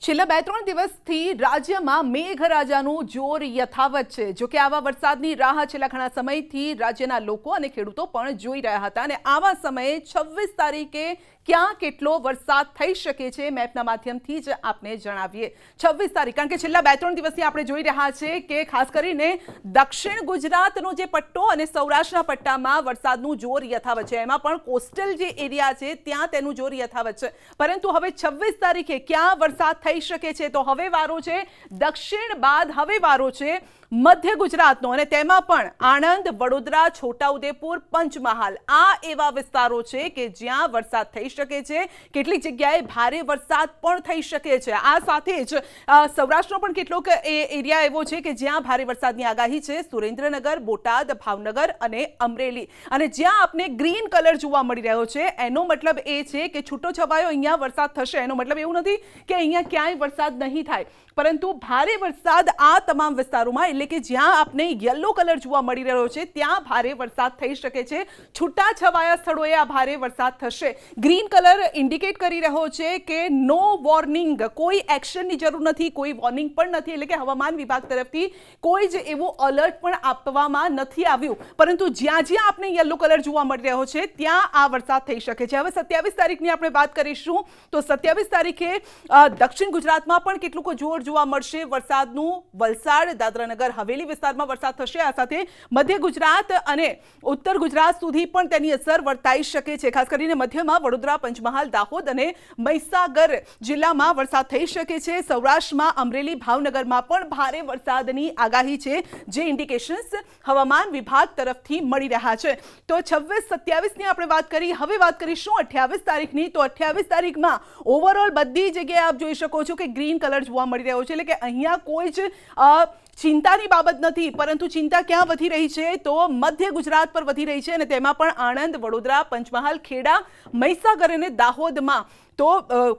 છેલ્લા 2-3 દિવસથી રાજ્યમાં મેઘરાજાનું જોર યથાવત છે। જો કે આવા વરસાદની રાહ છેલ્લા ઘણા સમયથી રાજ્યના લોકો અને ખેડૂતો પણ જોઈ રહ્યા હતા અને આવા સમયે 26 તારીખે ક્યાં કેટલો વરસાદ થઈ શકે છે મેપના માધ્યમથી જ આપને જણાવીએ। 26 તારીખ કારણ કે છેલ્લા 2-3 દિવસથી આપણે જોઈ રહ્યા છે કે ખાસ કરીને દક્ષિણ ગુજરાતનો જે પટ્ટો અને સૌરાષ્ટ્રના પટ્ટામાં વરસાદનું જોર યથાવત છે। એમાં પણ કોસ્ટલ જે એરિયા છે ત્યાં તેનું જોર યથાવત છે, પરંતુ હવે 26 તારીખે ક્યાં વરસાદ થઈ શકે છે તો હવે વારો છે દક્ષિણ બાદ હવે વારો છે મધ્ય ગુજરાતનો અને તેમાં પણ આણંદ, વડોદરા, છોટાઉદેપુર, પંચમહાલ આ એવા વિસ્તારો છે કે જ્યાં વરસાદ થઈ શકે છે। કેટલીક જગ્યાએ ભારે વરસાદ પણ થઈ શકે છે। આ સાથે જ સૌરાષ્ટ્રનો પણ કેટલોક એરિયા એવો છે કે જ્યાં ભારે વરસાદની આગાહી છે। સુરેન્દ્રનગર, બોટાદ, ભાવનગર અને અમરેલી અને જ્યાં આપને ગ્રીન કલર જોવા મળી રહ્યો છે એનો મતલબ એ છે કે છૂટો છવાયો અહીંયા વરસાદ થશે। એનો મતલબ એવું નથી કે અહીંયા ક્યાંય વરસાદ નહીં થાય, પરંતુ ભારે વરસાદ આ તમામ વિસ્તારોમાં એટલે કે જ્યાં આપને યલો કલર જોવા મળી રહ્યો છે ત્યાં ભારે વરસાદ થઈ શકે છે। છૂટાછવાયા સ્થળોએ આ ભારે વરસાદ થશે। ગ્રીન કલર ઇન્ડિકેટ કરી રહ્યો છે કે નો વોર્નિંગ, કોઈ એક્શનની જરૂર નથી, કોઈ વોર્નિંગ પણ નથી, એટલે કે હવામાન વિભાગ તરફથી કોઈ જ એવું એલર્ટ પણ આપવામાં નથી આવ્યું, પરંતુ જ્યાં જ્યાં આપને યલો કલર જોવા મળી રહ્યો છે ત્યાં આ વરસાદ થઈ શકે છે। હવે 27 તારીખની આપણે વાત કરીશું તો 27 તારીખે દક્ષિણ ગુજરાતમાં પણ કેટલુંક જોર જોવા મળશે વરસાદનું। વલસાડ, દાદરાનગર હવેલી વિસ્તારમાં વરસાદ થશે। આ સાથે મધ્ય ગુજરાત અને ઉત્તર ગુજરાત સુધી પણ તેની અસર વર્તાઈ શકે છે। ખાસ કરીને મધ્યમાં વડોદરા, પંચમહાલ, દાહોદ અને મહીસાગર જિલ્લામાં વરસાદ થઈ શકે છે। સૌરાષ્ટ્રમાં અમરેલી, ભાવનગરમાં પણ ભારે વરસાદની આગાહી છે, જે ઇન્ડિકેશન્સ હવામાન વિભાગ તરફથી મળી રહ્યા છે। તો 26-27ની આપણે વાત કરી, હવે વાત કરીશું 28 તારીખની। તો 28 તારીખમાં ઓવરઓલ બધી જગ્યાએ આપ જોઈ શકો છો કે ગ્રીન કલર જોવા મળી રહ્યો છે, એટલે કે અહીંયા કોઈ જ ચિંતાની બાબત નથી, પરંતુ ચિંતા ક્યાં વધી રહી છે તો મધ્ય ગુજરાત પર વધી રહી છે અને તેમાં પણ આણંદ, વડોદરા, પંચમહાલ, ખેડા, મહીસાગર અને દાહોદમાં। તો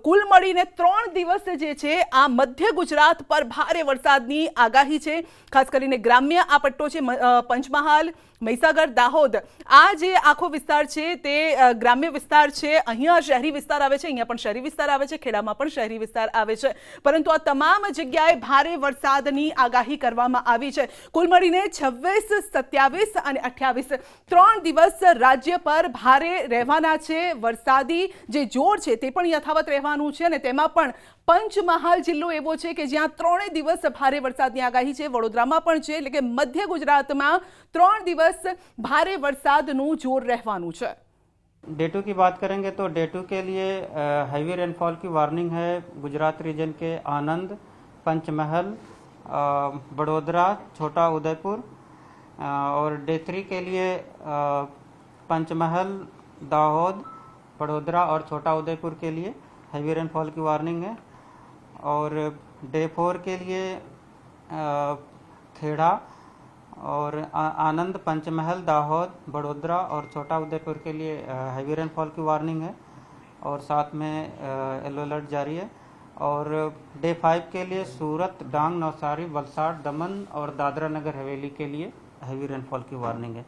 કુલ મળીને 3 દિવસ જે છે આ મધ્ય ગુજરાત પર ભારે વરસાદની આગાહી છે। ખાસ કરીને ગ્રામ્ય આ પટ્ટો છે પંચમહાલ, મહીસાગર, દાહોદ, આ જે આખો વિસ્તાર છે તે ગ્રામ્ય વિસ્તાર છે। અહીંયા શહેરી વિસ્તાર આવે છે, અહીંયા પણ શહેરી વિસ્તાર આવે છે, ખેડામાં પણ શહેરી વિસ્તાર આવે છે, પરંતુ આ તમામ જગ્યાએ ભારે વરસાદની આગાહી કરવામાં આવી છે। કુલ મળીને 26, 27 અને 28 3 દિવસ રાજ્ય પર ભારે રહેવાના છે। વરસાદી જે જોર છે તે પણ યથાવત રહેવાનું છે અને તેમાં પણ પંચમહાલ જિલ્લો એવો છે કે જ્યાં 3 દિવસ ભારે વરસાદની આગાહી છે। વડોદરામાં પણ છે, એટલે કે મધ્ય ગુજરાતમાં 3 દિવસ भारे वरसादનું जोर रहवानुं छे। डे 2 की बात करेंगे तो डे 2 के लिए हैवी रेनफॉल की वार्निंग है गुजरात रीजन के आनंद, पंचमहल, बड़ोदरा, छोटा उदयपुर। और डे 3 के लिए पंचमहल, दाहोद, बड़ोदरा और छोटा उदयपुर के लिए हैवी रेनफॉल की वार्निंग है। और डे 4 के लिए खेड़ा और आनंद, पंचमहल, दाहोद, बड़ोदरा और छोटा उदयपुर के लिए हैवी रेनफॉल की वार्निंग है और साथ में येलो अलर्ट जारी है। और डे 5 के लिए सूरत, डांग, नवसारी, वलसाड़, दमन और दादरा नगर हवेली के लिए हैवी रेनफॉल की वार्निंग है।